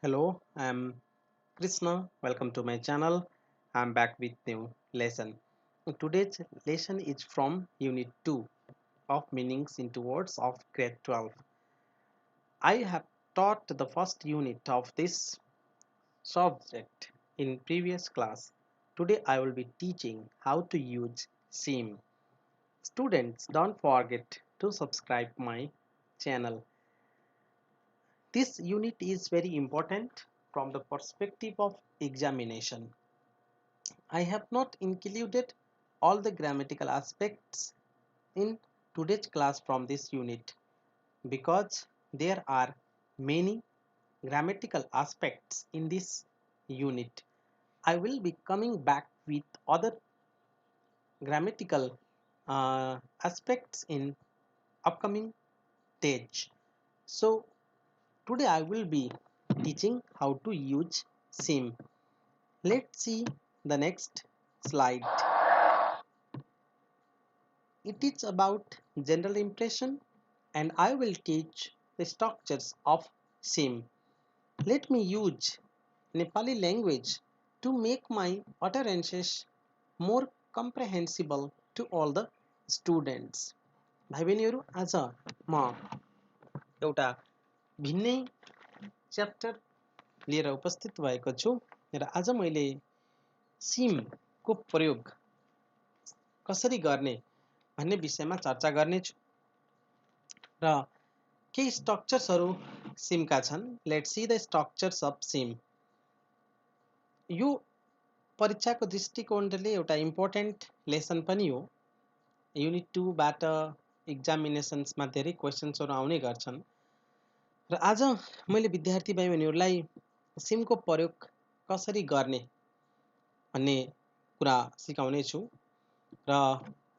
Hello, I'm Krishna. Welcome to my channel. I'm back with new lesson. Today's lesson is from Unit 2 of Meanings into Words of Grade 12. I have taught the first unit of this subject in previous class. Today I will be teaching how to use SIM. Students, don't forget to subscribe my channel. This unit is very important from the perspective of examination. I have not included all the grammatical aspects in today's class from this unit because there are many grammatical aspects in this unit. I will be coming back with other grammatical aspects in upcoming stage. So today I will be teaching how to use SIM. Let's see the next slide. It is about general impression and I will teach the structures of SIM. Let me use Nepali language to make my utterances more comprehensible to all the students. भाइ बहिनीहरू आज म एउटा भिन्नै chapter लिएर उपस्थित भएको छु र आज मैले सिमको प्रयोग कसरी गर्ने भन्ने विषयमा चर्चा गर्नेछु र केही स्ट्रक्चर्सहरू सिमका छन्. Let's see the structures of SIM. यो परीक्षाको दृष्टिकोणले एउटा इम्पोर्टेन्ट लेसन पनि हो. युनिट 2 बाट एक्जामिनेसन्समा धेरै क्वेशन्सहरू आउने गर्छन् र आज मैले विद्यार्थी भाइ बहिनीहरूलाई सिमको प्रयोग कसरी गर्ने भन्ने कुरा सिकाउने छु र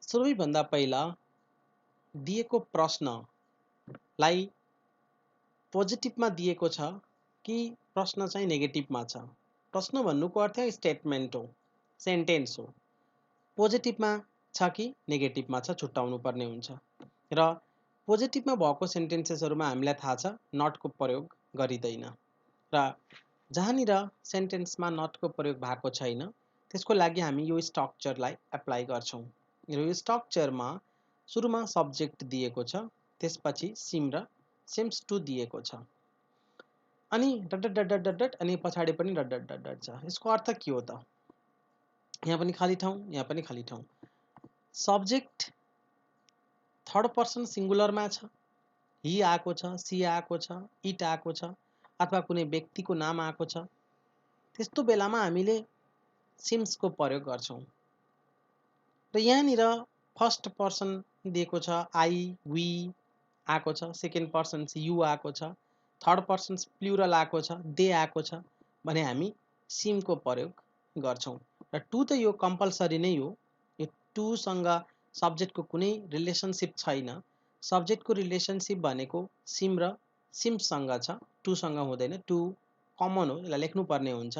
सबैभन्दा पहिला दिएको प्रश्नलाई पोजिटिभमा दिएको छ कि प्रश्न चाहिँ नेगेटिभमा छ. प्रश्न भन्नुको अर्थ स्टेटमेन्ट हो, सेन्टेन्स हो. पोजिटिभमा छ कि नेगेटिभमा छ छुट्याउनु पर्ने हुन्छ र पोजिटिभमा भएको सेन्टेन्सेसहरूमा हामीलाई थाहा छ नटको प्रयोग गरिँदैन र जहाँनिर सेन्टेन्समा नटको प्रयोग भएको छैन त्यसको लागि हामी यो स्ट्रक्चरलाई एप्लाई गर्छौँ र यो स्ट्रक्चरमा सुरुमा सब्जेक्ट दिएको छ, त्यसपछि सिम र सिम्स टू दिएको छ अनि dot dot dot dot dot अनि पछाडि पनि डट डट डट डट छ. यसको अर्थ के हो त? यहाँ पनि खाली ठाउँ, यहाँ पनि खाली ठाउँ. सब्जेक्ट थर्ड पर्सन सिंगुलरमा छ, हि आएको छ, सी आएको छ, इट आएको छ अथवा कुनै व्यक्तिको नाम आएको छ. त्यस्तो बेलामा हामीले सिम्सको प्रयोग गर्छौँ र यहाँनिर फर्स्ट पर्सन दिएको छ, आई वी आएको छ, सेकेन्ड पर्सन यु आएको छ, थर्ड पर्सन प्लुरल आएको छ, दे आएको छ भने हामी सिमको प्रयोग गर्छौँ र टु त यो कम्पलसरी नै हो. यो टुसँग सब्जेक्टको कुनै रिलेसनसिप छैन. सब्जेक्टको रिलेसनसिप भनेको सिम र सिम्ससँग छ, टुसँग हुँदैन. टु कमन हो, यसलाई लेख्नुपर्ने हुन्छ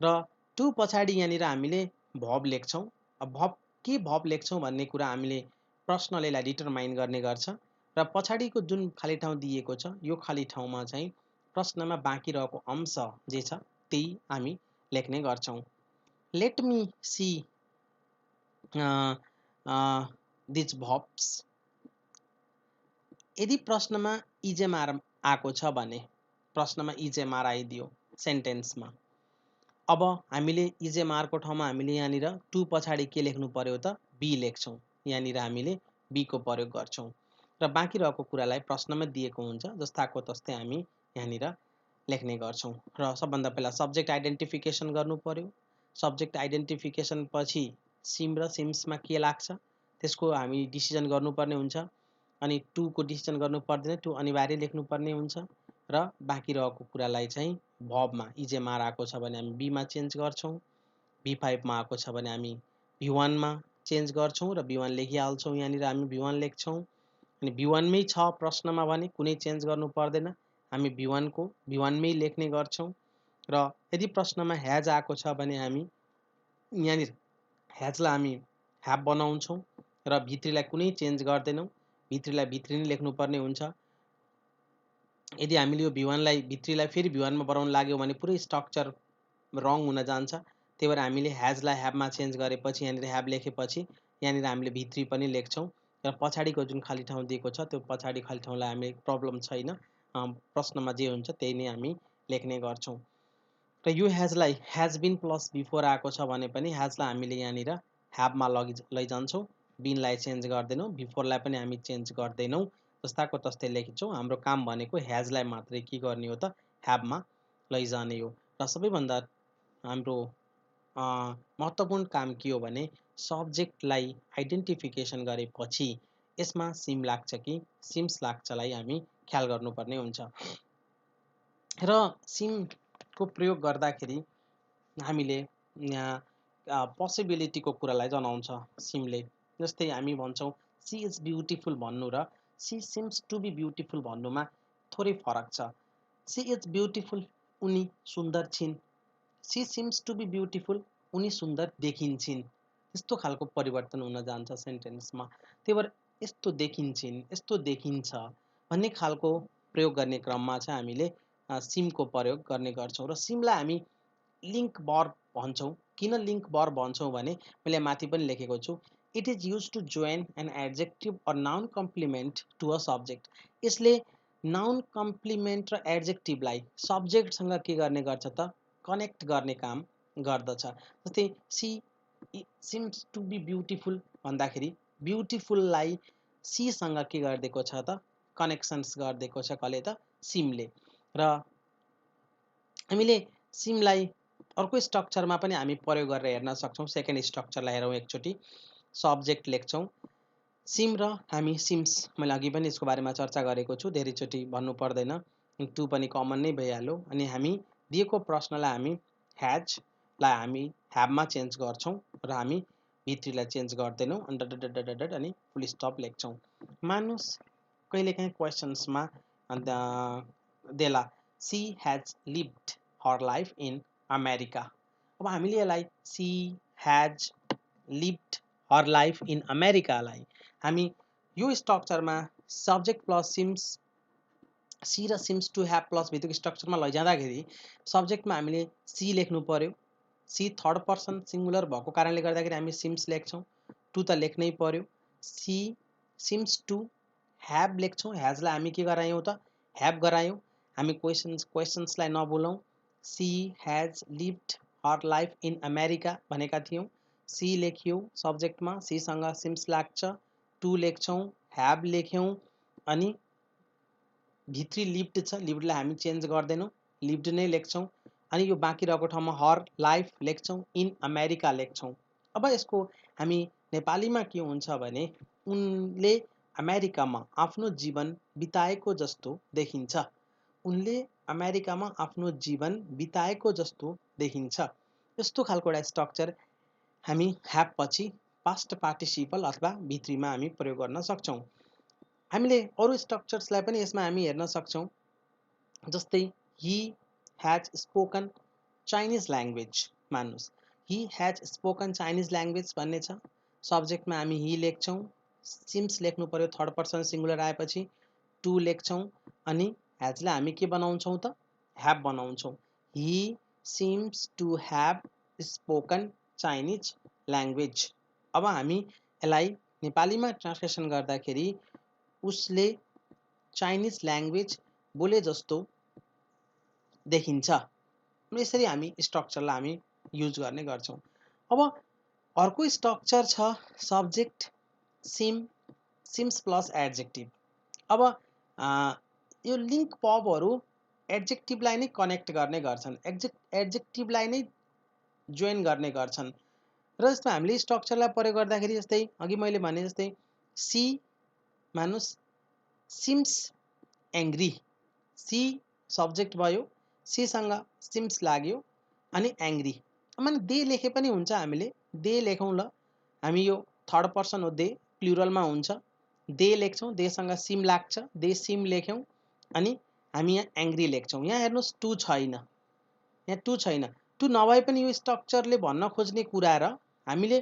र टु पछाडि यहाँनिर हामीले भब लेख्छौँ. भब के भब लेख्छौँ भन्ने कुरा हामीले प्रश्नले यसलाई डिटरमाइन गर्ने गर्छ र पछाडिको जुन खाली ठाउँ दिएको छ यो खाली ठाउँमा चाहिँ प्रश्नमा बाँकी रहेको अंश जे छ त्यही हामी लेख्ने गर्छौँ. Let me see these verbs. यदि प्रश्नमा इजेमार आएको छ भने प्रश्नमा इजेमार आइदियो सेन्टेन्समा. अब हामीले इजेमारको ठाउँमा हामीले यहाँनिर टु पछाडि के लेख्नु पर्यो त? बी लेख्छौँ. यहाँनिर हामीले बीको प्रयोग गर्छौँ र बाँकी रहेको कुरालाई प्रश्नमा दिएको हुन्छ जस्ताको तस्तै हामी यहाँनिर लेख्ने गर्छौँ र सबभन्दा पहिला सब्जेक्ट आइडेन्टिफिकेसन गर्नु पर्यो. सब्जेक्ट आइडेन्टिफिकेसन पछि सिम र सिम्समा के लाग्छ त्यसको हामी डिसिजन गर्नुपर्ने हुन्छ अनि टुको डिसिजन गर्नु पर्दैन, टु अनिवार्य लेख्नुपर्ने हुन्छ र बाँकी रहेको कुरालाई चाहिँ भबमा इजेमार आएको छ भने हामी बीमा चेन्ज गर्छौँ, बी5मा आएको छ भने हामी बी1मा चेन्ज गर्छौँ र बी1 लेखिहाल्छौँ. यहाँनिर हामी बी1 लेख्छौँ अनि बी1मै छ प्रश्नमा भने कुनै चेन्ज गर्नु पर्दैन, हामी बी1मै लेख्ने गर्छौँ र यदि प्रश्नमा ह्याज आएको छ भने हामी यहाँनिर ह्याजलाई हामी ह्याभ बनाउँछौँ र भित्रीलाई कुनै चेन्ज गर्दैनौँ, भित्रीलाई भित्री नै लेख्नुपर्ने हुन्छ यदि हामीले यो V1 लाई भित्रीलाई फेरि V1 मा बढाउन लाग्यो भने पुरै स्ट्रक्चर रङ हुन जान्छ। त्यही भएर हामीले ह्याजलाई ह्याभमा चेन्ज गरेपछि यहाँनिर ह्याभ लेखेपछि यहाँनिर हामीले भित्री पनि लेख्छौँ र पछाडिको जुन खाली ठाउँ दिएको छ त्यो पछाडि खाली ठाउँलाई हामी प्रब्लम छैन, प्रश्नमा जे हुन्छ त्यही नै हामी लेख्ने गर्छौँ। र यो ह्याजलाई ह्याज बिन प्लस बिफोर आएको छ भने पनि ह्याजलाई हामीले यहाँनिर ह्याभमा लैजान्छौँ, बिनलाई चेन्ज गर्दैनौँ, बिफोरलाई पनि हामी चेन्ज गर्दैनौँ, जस्ताको तस्तै लेख्छौँ। हाम्रो काम भनेको ह्याजलाई मात्रै के गर्ने हो त ह्याभमा लैजाने हो। र सबैभन्दा हाम्रो महत्त्वपूर्ण काम के हो भने सब्जेक्टलाई आइडेन्टिफिकेसन गरेपछि यसमा सिम लाग्छ कि सिम्स लाग्छलाई हामी ख्याल गर्नुपर्ने हुन्छ। र सिमको प्रयोग गर्दाखेरि हामीले पोसिबिलिटीको कुरालाई जनाउँछ सिमले। जस्तै हामी भन्छौँ सी इज ब्युटिफुल भन्नु र she seems to be beautiful भन्नुमा थोरै फरक छ। सी इज ब्युटिफुल उनी सुन्दर छिन्, she seems to be beautiful उनी सुन्दर देखिन्छन्। यस्तो खालको परिवर्तन हुन जान्छ सेन्टेन्समा। त्यही भएर यस्तो देखिन्छन्, यस्तो देखिन्छ भन्ने खालको प्रयोग गर्ने क्रममा चाहिँ हामीले सिमको प्रयोग गर्ने गर्छौँ। र सिमलाई हामी लिङ्क वर्ब भन्छौँ। किन लिङ्क वर्ब भन्छौँ भने मैले माथि पनि लेखेको छु, it is use to join an adjective or noun complement to a subject. यसले नाउन कम्प्लिमेन्ट र एड्जेक्टिभलाई सब्जेक्टसँग के गर्ने गर्छ त कनेक्ट गर्ने काम गर्दछ। जस्तै she seems to be beautiful भन्दाखेरि ब्युटिफुललाई सीसँग के गरिदिएको छ त कनेक्सन्स गरिदिएको छ कसले त सिमले। र हामीले सिमलाई अर्को स्ट्रक्चरमा पनि हामी प्रयोग गरेर हेर्न सक्छौँ। सेकेन्ड स्ट्रक्चरलाई हेरौँ एकचोटि। सब्जेक्ट लेख्छौँ सिम र हामी सिम्स, मैले अघि पनि यसको बारेमा चर्चा गरेको छु, धेरैचोटि भन्नु पर्दैन, टु पनि कमन नै भइहाल्यो। अनि हामी दिएको प्रश्नलाई हामी ह्याजलाई हामी ह्याभमा चेन्ज गर्छौँ र हामी भित्रीलाई चेन्ज गर्दैनौँ, अनि फुल स्टप लेख्छौँ। मानुस कहिलेकाहीँ क्वेसन्समा देला she has lived her life in America. अब हामीले यसलाई she has lived her life in अमेरिकालाई हामी यो स्ट्रक्चरमा सब्जेक्ट प्लस सिम्स, सी र सिम्स टु ह्याभ प्लस भित्रको स्ट्रक्चरमा लैजाँदाखेरि सब्जेक्टमा हामीले सी लेख्नु पर्यो। सी थर्ड पर्सन सिङ्गुलर भएको कारणले गर्दाखेरि हामी सिम्स लेख्छौँ, टु त लेख्नै पर्यो। सी सिम्स टु ह्याभ लेख्छौँ, ह्याजलाई हामी के गरायौँ त ह्याभ गरायौँ। हामी क्वेसन्सलाई नबोलौँ। She has lived her life in America भनेका थियौँ, सी लेख्यौँ सब्जेक्टमा, सीसँग सिम्स लाग्छ, टु लेख्छौँ, ह्याभ लेख्यौँ, अनि भित्री लिभ्ड छ, लिभ्डलाई हामी चेन्ज गर्दैनौँ, लिभ्ड नै लेख्छौँ। अनि यो बाँकी रहेको ठाउँमा हर लाइफ लेख्छौँ, इन अमेरिका लेख्छौँ। अब यसको हामी नेपालीमा के हुन्छ भने उनले अमेरिकामा आफ्नो जीवन बिताएको जस्तो देखिन्छ, उनले अमेरिकामा आफ्नो जीवन बिताएको जस्तो देखिन्छ। यस्तो खालको एउटा स्ट्रक्चर हामी ह्याभ पछि पास्ट पार्टिसिपल अथवा भित्रीमा हामी प्रयोग गर्न सक्छौँ। हामीले अरू स्ट्रक्चर्सलाई पनि यसमा हामी हेर्न सक्छौँ। जस्तै he has spoken Chinese language. मान्नुहोस् he has spoken Chinese language भन्ने छ, सब्जेक्टमा हामी ही लेख्छौँ, सिम्स लेख्नु पर्यो थर्ड पर्सन सिङ्गुलर आएपछि, टु लेख्छौँ, अनि ह्याजलाई हामी के बनाउँछौँ त ह्याभ बनाउँछौँ। He seems to have spoken Chinese language. अब हामी यसलाई नेपालीमा ट्रान्सलेसन गर्दाखेरि उसले चाइनिज ल्याङ्ग्वेज बोले जस्तो देखिन्छ। यसरी हामी स्ट्रक्चरलाई हामी युज गर्ने गर्छौँ। अब अर्को स्ट्रक्चर छ subject seem seems plus adjective. अब यो लिङ्क वर्बहरू एड्जेक्टिभलाई नै कनेक्ट गर्ने गर्छन्, एड्जेक्टिभलाई नै जोइन गर्ने गर्छन्। र जस्तो हामीले स्ट्रक्चरलाई प्रयोग गर्दाखेरि जस्तै अघि मैले भने जस्तै सी मानुस सिम्स एङ्ग्री, सी सब्जेक्ट भयो, सीसँग सिम्स लाग्यो, अनि एङ्ग्री। माने दे लेखे पनि हुन्छ, हामीले दे लेखौँ ल, हामी यो थर्ड पर्सन हो, दे प्लुरलमा हुन्छ, दे लेख्छौँ, देसँग सिम लाग्छ, दे सिम लेख्यौँ, अनि हामी यहाँ एङ्ग्री लेख्छौँ। यहाँ हेर्नुहोस् टु छैन, यहाँ टु छैन, टु नभए पनि यो स्ट्रक्चरले भन्न खोज्ने कुरा र हामीले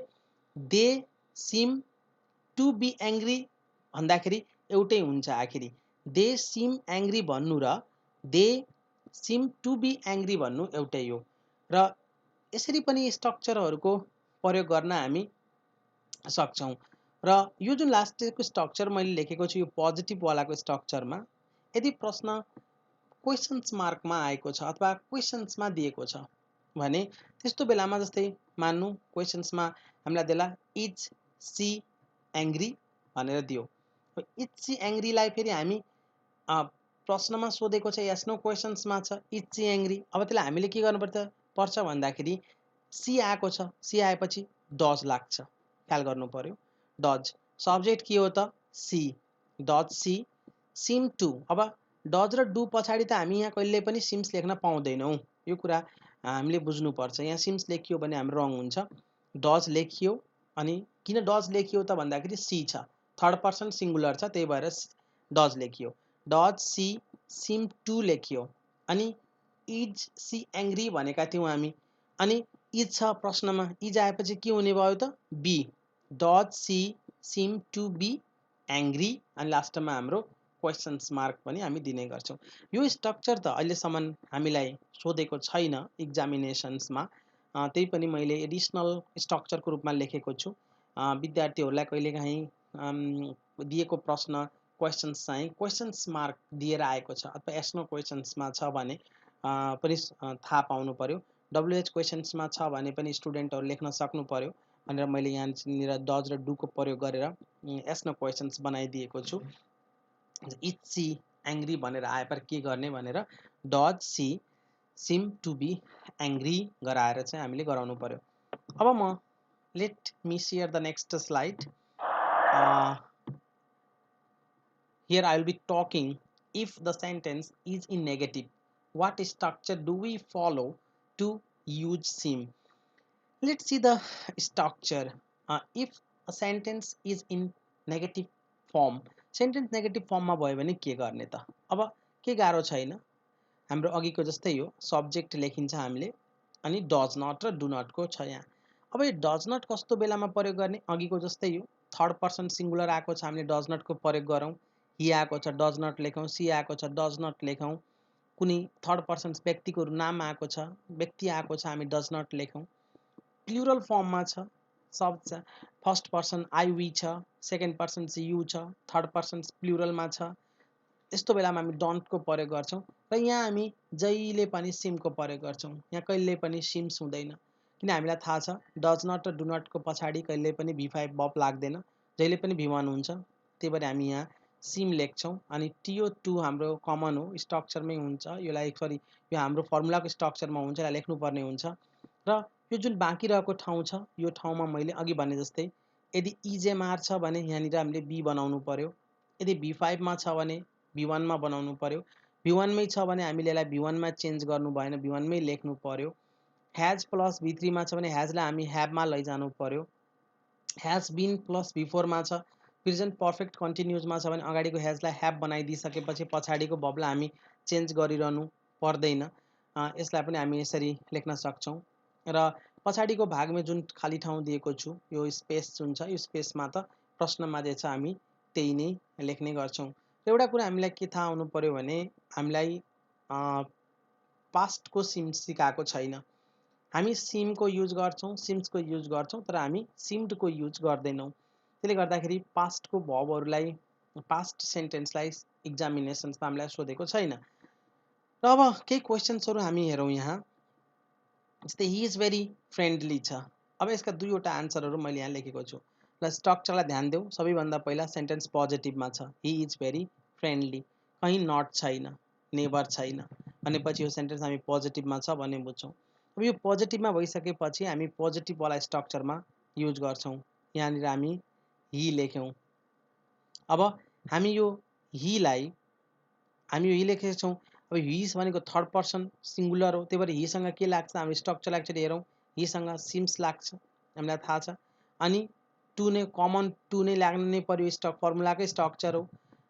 they seem to be angry भन्दाखेरि एउटै हुन्छ। आखिरी दे सिम एङ्ग्री भन्नु र they seem to be angry भन्नु एउटै हो र यसरी पनि स्ट्रक्चरहरूको प्रयोग गर्न हामी सक्छौँ र यो जुन लास्टको स्ट्रक्चर मैले लेखेको छु यो पोजिटिभ वालाको स्ट्रक्चरमा यदि प्रश्न क्वेसन्स मार्कमा आएको छ अथवा क्वेसन्समा दिएको छ भने त्यस्तो बेलामा जस्तै मान्नु क्वेसन्समा हामीलाई देला इज सी एङ्ग्री भनेर दियो इज सी एङ्ग्रीलाई फेरि हामी प्रश्नमा सोधेको छ यस नो क्वेसन्समा छ इज सी एङ्ग्री अब त्यसलाई हामीले के गर्नुपर्छ भन्दाखेरि सी आएको छ सी आएपछि डज लाग्छ ख्याल गर्नु पर्यो डज सब्जेक्ट के हो त she does she seem to अब डज र डु पछाडि त हामी यहाँ कहिले पनि सिम्स लेख्न पाउँदैनौँ यो कुरा हामीले बुझ्नुपर्छ यहाँ सिम्स लेखियो भने हाम्रो रङ हुन्छ डज लेखियो अनि किन डज लेखियो त भन्दाखेरि सी छ थर्ड पर्सन सिङ्गुलर छ त्यही भएर डज लेखियो डज सी सिम टु लेखियो अनि इज सी एङ्ग्री भनेका थियौँ हामी अनि इज छ प्रश्नमा इज आएपछि के हुने भयो त be does she seem to be angry अनि लास्टमा हाम्रो क्वेसन्स मार्क पनि हामी दिने गर्छौँ यो स्ट्रक्चर त अहिलेसम्म हामीलाई सोधेको छैन इक्जामिनेसन्समा त्यही पनि मैले एडिसनल स्ट्रक्चरको रूपमा लेखेको छु विद्यार्थीहरूलाई कहिलेकाहीँ दिएको प्रश्न क्वेसन्स चाहिँ क्वेसन्स मार्क दिएर आएको छ अथवा एस्नो क्वेसन्समा छ भने पनि थाहा पाउनु पर्यो डब्लुएच क्वेसन्समा छ भने पनि स्टुडेन्टहरू लेख्न सक्नु पर्यो भनेर मैले यहाँनिर डज र डुको प्रयोग गरेर एस्नो क्वेसन्स बनाइदिएको छु इज सी एङ्ग्री भनेर आएपर के गर्ने भनेर does she seem to be angry गराएर चाहिँ हामीले गराउनु पर्यो अब म let me share the next slide here I will be talking if the sentence is in negative what structure do we follow to use sim let's see the structure if a sentence is in negative form sentence negative form मा भयो भने के गर्ने त अब के गाह्रो छैन हाम्रो अघिको जस्तै हो सब्जेक्ट लेखिन्छ हामीले अनि डज नट र डु नट को छ यहाँ अब यो डज नट कस्तो बेलामा प्रयोग गर्ने अघिको जस्तै हो थर्ड पर्सन सिङ्गुलर आएको छ हामीले डज नट को प्रयोग गरौँ हि आएको छ डज नट लेखौँ सी आएको छ डज नट लेखौँ कुनै थर्ड पर्सन व्यक्तिको नाम आएको छ व्यक्ति आएको छ हामी डज नट लेखौँ प्लुरल फर्ममा छ सब छ फर्स्ट पर्सन आई वी छ सेकेन्ड पर्सन चाहिँ यु छ थर्ड पर्सन प्लुरलमा छ यस्तो बेलामा हामी डन्टको प्रयोग गर्छौँ र यहाँ हामी जहिले पनि सिमको प्रयोग गर्छौँ यहाँ कहिल्यै पनि सिम्स हुँदैन किन हामीलाई थाहा छ डज नट र डु नटको पछाडि कहिल्यै पनि भी5 बब लाग्दैन जहिले पनि भी1 हुन्छ त्यही भएर हामी यहाँ सिम लेख्छौँ अनि TO2 हाम्रो कमन हो स्ट्रक्चरमै हुन्छ यसलाई सरी यो हाम्रो फर्मुलाको स्ट्रक्चरमा हुन्छ यसलाई लेख्नुपर्ने हुन्छ र यो जुन बाँकी रहेको ठाउँ छ यो ठाउँमा मैले अघि भने जस्तै यदि इजेमआर छ भने यहाँनिर हामीले बी बनाउनु पर्यो यदि भी5 मा छ भने भी1 मा बनाउनु पर्यो भी1 मै छ भने हामीले यसलाई भी1 मा चेन्ज गर्नु भएन भी1 मै लेख्नु पर्यो हैज प्लस भी3 मा छ भने हैजलाई हामी ह्याभमा लैजानु पर्यो हैज बीन प्लस भी4 मा छ प्रेजेन्ट पर्फेक्ट कन्टिन्युजमा छ भने अगाडिको हैजलाई ह्याभ बनाइदिइसकेपछि पछाडिको भबलाई हामी चेन्ज गरिरहनु पर्दैन यसलाई पनि हामी यसरी लेख्न सक्छौँ र पछाडिको भागमा जुन खाली ठाउँ दिएको छु यो स्पेस जुन छ यो स्पेसमा त प्रश्नमा जे छ हामी त्यही नै लेख्ने गर्छौँ र एउटा कुरा हामीलाई के थाहा हुनु पर्यो भने हामीलाई पास्टको सिम सिकाएको छैन हामी सिमको युज गर्छौँ सिम्सको युज गर्छौँ तर हामी सिम्डको युज गर्दैनौँ त्यसले गर्दाखेरि पास्टको भर्बहरूलाई पास्ट सेन्टेन्सलाई इक्जामिनेसन्समा हामीलाई सोधेको छैन र अब केही क्वेसन्सहरू हामी हेरौँ यहाँ जस्तै हि इज भेरी फ्रेन्डली छ अब यसका दुईवटा आन्सरहरू मैले यहाँ लेखेको छु र स्ट्रक्चरलाई ध्यान देऊ सबैभन्दा पहिला सेन्टेन्स पोजिटिभमा छ हि इज भेरी फ्रेन्डली कहीँ नट छैन नेभर छैन भनेपछि यो सेन्टेन्स हामी पोजिटिभमा छ भन्ने बुझ्छौँ अब यो पोजिटिभमा भइसकेपछि हामी पोजिटिभवाला स्ट्रक्चरमा युज गर्छौँ यहाँनिर हामी हि लेख्यौँ अब हामी यो हिलाई हामी यो हि लेखेका छौँ अब हिस भनेको थर्ड पर्सन सिङ्गुलर हो त्यही भएर हिसँग के लाग्छ हामी स्ट्रक्चरलाई एकचोटि हेरौँ हिसँग सिम्स लाग्छ हामीलाई थाहा छ अनि टु नै कमन टु नै लाग्नु नै पर्यो फर्मुलाकै स्ट्रक्चर हो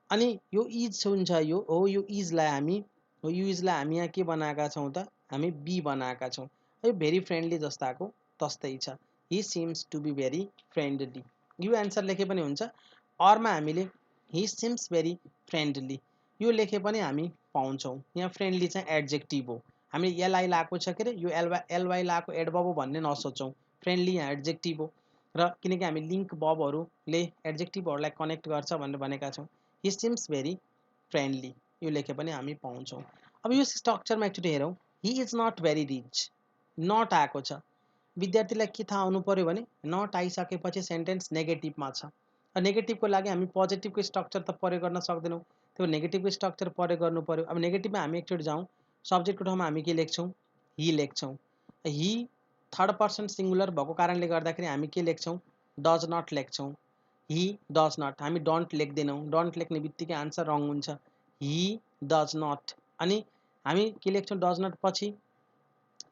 अनि यो इज हुन्छ यो इजलाई हामी यहाँ के बनाएका छौँ त हामी बी बनाएका छौँ यो भेरी फ्रेन्डली जस्ताको तस्तै छ he seems to be very friendly यो एन्सर लेखे पनि हुन्छ अरमा हामीले हि सिम्स भेरी फ्रेन्डली यो लेखे पनि हामी पाउँछौँ। यहाँ फ्रेन्डली चाहिँ एडजेक्टिभ हो, हामीले एलआई लगाएको छ के अरे, यो एलवाई लगाएको एडभर्ब हो भन्ने नसोचौँ, फ्रेन्डली यहाँ एडजेक्टिभ हो। र किनकि हामी लिङ्क बबहरूले एडजेक्टिभहरूलाई कनेक्ट गर्छ भनेर भनेका छौँ। हि सिम्स भेरी फ्रेन्डली, यो लेखे पनि हामी पाउँछौँ। अब यो स्ट्रक्चरमा एकचोटि हेरौँ। He is not very rich, not आएको छ, विद्यार्थीलाई के थाहा हुनु पर्यो भने नट आइसकेपछि सेन्टेन्स नेगेटिभमा छ। नेगेटिभको लागि हामी पोजिटिभको स्ट्रक्चर त प्रयोग गर्न सक्दैनौँ, त्यो नेगेटिभको स्ट्रक्चर प्रयोग गर्नु पर्यो। अब नेगेटिभमा हामी एकचोटि जाउँ, सब्जेक्टको ठाउँमा हामी के लेख्छौँ, हि लेख्छौँ। हि थर्ड पर्सन सिङ्गुलर भएको कारणले गर्दाखेरि हामी के लेख्छौँ, डज नट लेख्छौँ। हि डज नट, हामी डोन्ट लेख्दैनौँ, डोन्ट लेख्ने बित्तिकै आन्सर रङ हुन्छ। हि डज नट, अनि हामी के लेख्छौँ, डज नट पछि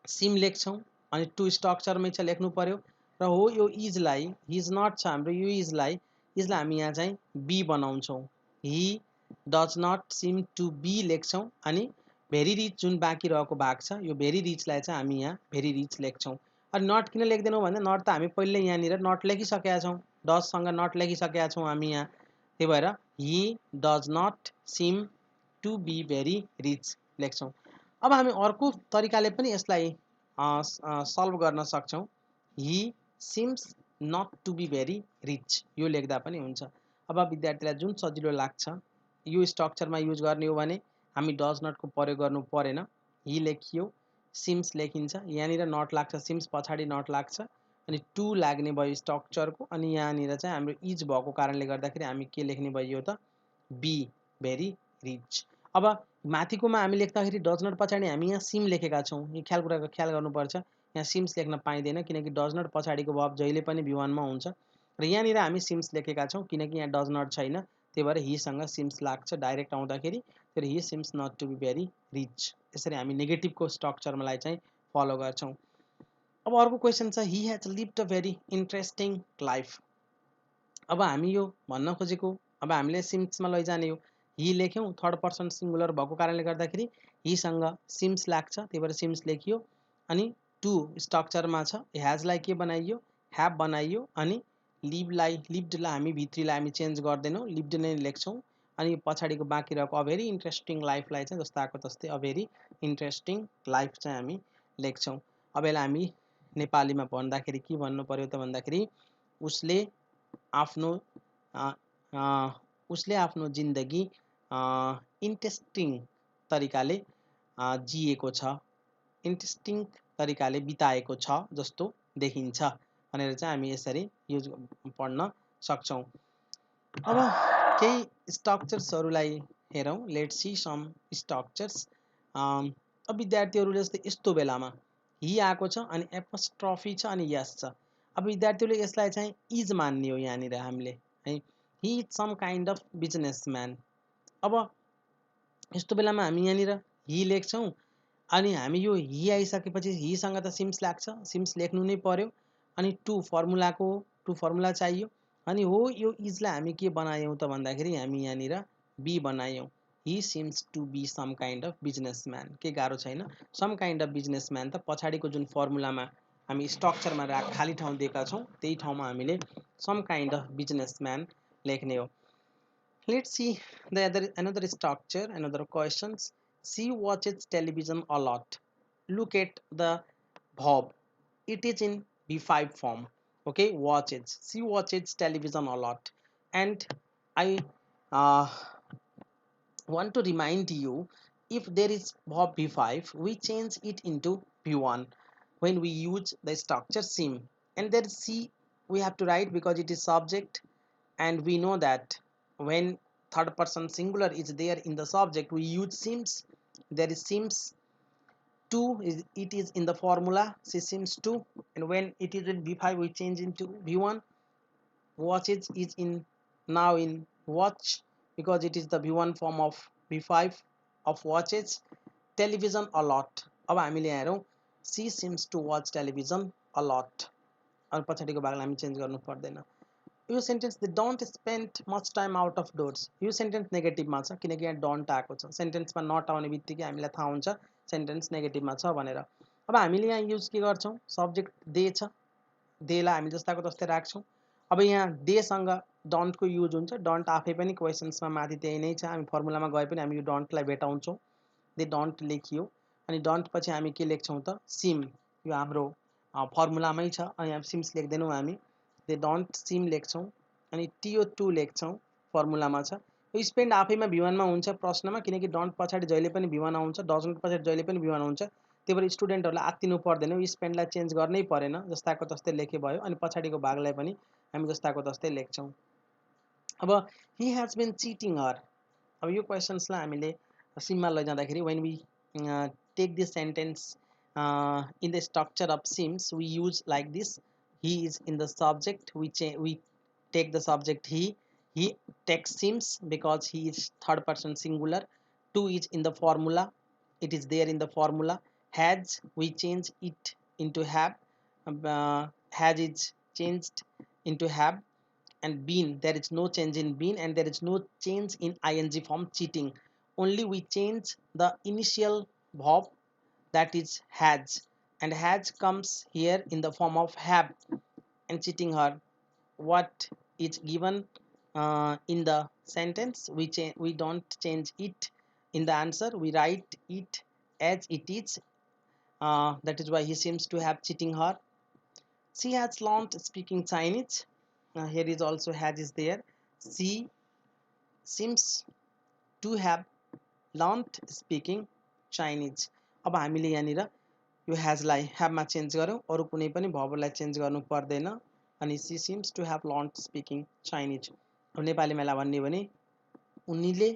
सिम लेख्छौँ, अनि टु स्ट्रक्चरमै छ लेख्नु पर्यो। र हो यो इजलाई, हिज नट छ हाम्रो, यो इजलाई हामी यहाँ चाहिँ बी बनाउँछौँ। He does not seem to be लेख्छौँ, अनि भेरी रिच जुन बाँकी रहेको भाग छ, यो भेरी रिचलाई चाहिँ हामी यहाँ भेरी रिच लेख्छौँ। अनि नट किन लेख्दैनौँ भन्दा नट त हामी पहिल्यै यहाँनिर नट लेखिसकेका छौँ, डजसँग नट लेखिसकेका छौँ हामी यहाँ, त्यही भएर he does not seem to be very rich लेख्छौँ। अब हामी अर्को तरिकाले पनि यसलाई सल्भ गर्न सक्छौँ। He seems not to be very rich, यो लेख्दा पनि हुन्छ। अब विद्यार्थीलाई जुन सजिलो लाग्छ, यो स्ट्रक्चरमा युज गर्ने हो भने हामी डज नटको प्रयोग गर्नु परेन, हि लेखियो, सिम्स लेखिन्छ, यहाँनिर नट लाग्छ, सिम्स पछाडि नट लाग्छ, अनि टु लाग्ने भयो स्ट्रक्चरको, अनि यहाँनिर चाहिँ हाम्रो इज भएको कारणले गर्दाखेरि हामी के लेख्ने भयो त, बी भेरी रिच। अब माथिकोमा हामी लेख्दाखेरि डज नट पछाडि हामी यहाँ सिम लेखेका छौँ, यो कुराको ख्याल गर्नुपर्छ। यहाँ सिम्स लेख्न पाइँदैन किनकि डज नट पछाडिको भर्ब जहिले पनि V1मा हुन्छ, र यहाँनिर हामी सिम्स लेखेका छौँ किनकि यहाँ डज नट छैन, त्यही भएर हिसँग सिम्स लाग्छ डाइरेक्ट आउँदाखेरि, तर he seems not to be very rich. यसरी हामी नेगेटिभको स्ट्रक्चरमालाई चाहिँ फलो गर्छौँ। अब अर्को क्वेसन छ, he has lived a very interesting life. अब हामी यो भन्न खोजेको, अब हामीले सिम्समा लैजाने हो, हि लेख्यौँ, थर्ड पर्सन सिङ्गुलर भएको कारणले गर्दाखेरि हिसँग सिम्स लाग्छ, त्यही भएर सिम्स लेखियो, अनि टु स्ट्रक्चरमा छ, ह्याजलाई के बनाइयो, ह्याभ बनाइयो, अनि लिभडलाई हामी भित्रीलाई हामी चेन्ज गर्दैनौँ, लिभड नै लेख्छौँ, अनि पछाडिको बाँकी रहेको अ भेरी इन्ट्रेस्टिङ लाइफलाई चाहिँ जस्तो आएको तस्तै अ भेरी इन्ट्रेस्टिङ लाइफ चाहिँ हामी लेख्छौँ। अब यसलाई हामी नेपालीमा भन्दाखेरि के भन्नु पर्यो त भन्दाखेरि उसले आफ्नो जिन्दगी इन्ट्रेस्टिङ तरिकाले जिएको छ, इन्ट्रेस्टिङ तरिकाले बिताएको छ जस्तो देखिन्छ भनेर चाहिँ हामी यसरी युज पढ्न सक्छौँ। अब केही स्ट्रक्चर्सहरूलाई हेरौँ, लेट्स सी सम स्ट्रक्चर्स। अब विद्यार्थीहरूले जस्तै यस्तो बेलामा हि आएको छ, अनि एपोस्ट्रफी छ, अनि यस छ। अब विद्यार्थीहरूले यसलाई चाहिँ इज मान्ने हो यहाँनिर हामीले है, he is some kind of businessman. अब यस्तो बेलामा हामी यहाँनिर हि लेख्छौँ, अनि हामी यो हि आइसकेपछि हिसँग त सिम्स लाग्छ, सिम्स लेख्नु नै पर्यो, अनि टु फर्मुला चाहियो, अनि हो यो इजलाई हामी के बनायौँ त भन्दाखेरि हामी यहाँनिर बी बनायौँ। He seems to be some kind of businessman, के गाह्रो छैन, सम काइन्ड अफ बिजनेसम्यान त पछाडिको जुन फर्मुलामा हामी स्ट्रक्चरमा खाली ठाउँ दिएका छौँ त्यही ठाउँमा हामीले सम काइन्ड अफ बिजनेसम्यान लेख्ने हो। Let's see another structure, another questions. She watches television a lot. Look at the verb. It is in V5 form. Okay, watches. She watches television a lot. And I want to remind you, if there is verb V5, we change it into V1 when we use the structure sim. And there C we have to write because it is subject, and we know that when third person singular is there in the subject we use sims. There is sims 2 it is in the formula, she sims 2, and when it is in V5 we change into V1. Watches is in now in watch because it is the V1 form of V5 of watches. Television a lot, अब हामीले हेरौँ she seems to watch television a lot, अब पछाडिको भागलाई हामी change गर्नु पर्दैन। यो sentence they don't spend much time out of डोर्स, यो सेन्टेन्स नेगेटिभमा छ किनकि यहाँ डोन्ट आएको छ, सेन्टेन्समा नट आउने बित्तिकै हामीलाई थाहा हुन्छ सेन्टेन्स नेगेटिभमा छ भनेर। अब हामीले यहाँ युज के गर्छौँ, सब्जेक्ट दे छ, देलाई हामी जस्ताको तस्तै राख्छौँ। अब यहाँ देसँग डन्टको युज हुन्छ। डन्ट आफै पनि क्वेसन्समा माथि त्यही नै छ, हामी फर्मुलामा गए पनि हामी यो डन्टलाई भेटाउँछौँ। दे डन्ट लेखियो अनि डन्ट पछि हामी के लेख्छौँ त सिम, यो हाम्रो फर्मुलामै छ अनि हामी सिम्स लेख्दैनौँ हामी, दे डन्ट सिम लेख्छौँ अनि TO2 लेख्छौँ, फर्मुलामा छ। यो स्पेन्ड आफैमा V1 मा हुन्छ प्रश्नमा, किनकि डन्ट पछाडि जहिले पनि V1 आउँछ, डजन्ट पछाडि जहिले पनि V1 आउँछ। त्यही भएर स्टुडेन्टहरूलाई आत्तिनु पर्दैन, यो स्पेन्डलाई चेन्ज गर्नै परेन, जस्ताको तस्तै लेखे भयो अनि पछाडिको भागलाई पनि हामी जस्ताको तस्तै लेख्छौँ। अब ही हेज बिन चिटिङ हर, अब यो क्वेसन्सलाई हामीले सिममा लैजाँदाखेरि when we take this sentence in the structure of seems we use like this, he is in the subject, we take the subject he takes sims because he is third person singular. To is in the formula, it is there in the formula. Has, we change it into have, has is changed into have. And been, there is no change in been and there is no change in ing form cheating, only we change the initial verb, that is has, and has comes here in the form of have. And cheating her, what is given in the sentence, we don't change it in the answer, we write it as it is. That is why he seems to have cheating her. She has learned speaking Chinese. Here is also has is there. She seems to have learned speaking Chinese. अब हामीले यहाँनिर यो हेजलाई ह्याभमा change गऱ्यौँ, अरू कुनै पनि भर्बलाई change गर्नु पर्दैन अनि she seems to have learned speaking Chinese. अब नेपालीमा यसलाई भन्ने भने उनीले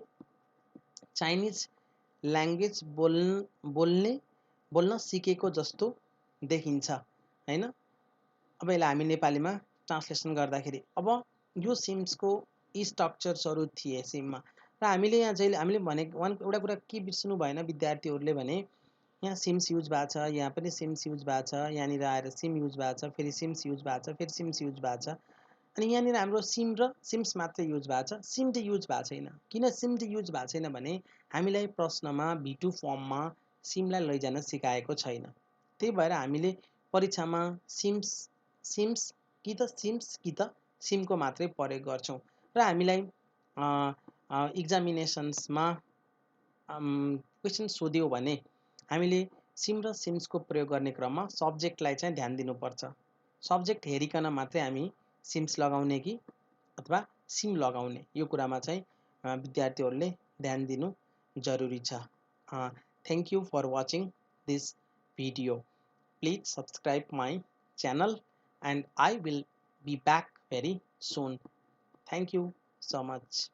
चाइनिज ल्याङ्ग्वेज बोल्न सिकेको जस्तो देखिन्छ हैन। अब यसलाई हामी नेपालीमा ट्रान्सलेसन गर्दाखेरि अब यो सिम्सको यी स्ट्रक्चर्सहरू थिए सिममा, र हामीले यहाँ जहिले हामीले भनेको एउटा कुरा के बिर्सनु भएन विद्यार्थीहरूले भने यहाँ सिम्स युज भएको छ, यहाँ पनि सिम्स युज भएको छ, यहाँनिर आएर सिम युज भएको छ, फेरि सिम्स युज भएको छ, फेरि सिम्स युज भएको छ, अनि यहाँनिर हाम्रो सिम र सिम्स मात्रै युज भएको छ, सिम्ड युज भएको छैन। किन सिम्ड युज भएको छैन भने हामीलाई प्रश्नमा V2 फर्ममा सिमलाई लैजान सिकाएको छैन। त्यही भएर हामीले परीक्षामा सिम्स कि त सिम्स कि त सिमको मात्रै प्रयोग गर्छौँ, र हामीलाई इक्जामिनेसन्समा क्वेसन सोध्यो भने हामीले सिम र सिम्सको प्रयोग गर्ने क्रममा सब्जेक्टलाई चाहिँ ध्यान दिनुपर्छ। सब्जेक्ट हेरिकन मात्रै हामी सिम्स लगाउने कि अथवा सिम लगाउने, यो कुरामा चाहिँ विद्यार्थीहरूले ध्यान दिनु जरुरी छ। Thank you for watching this video. Please subscribe my channel and I will be back very soon. Thank you so much.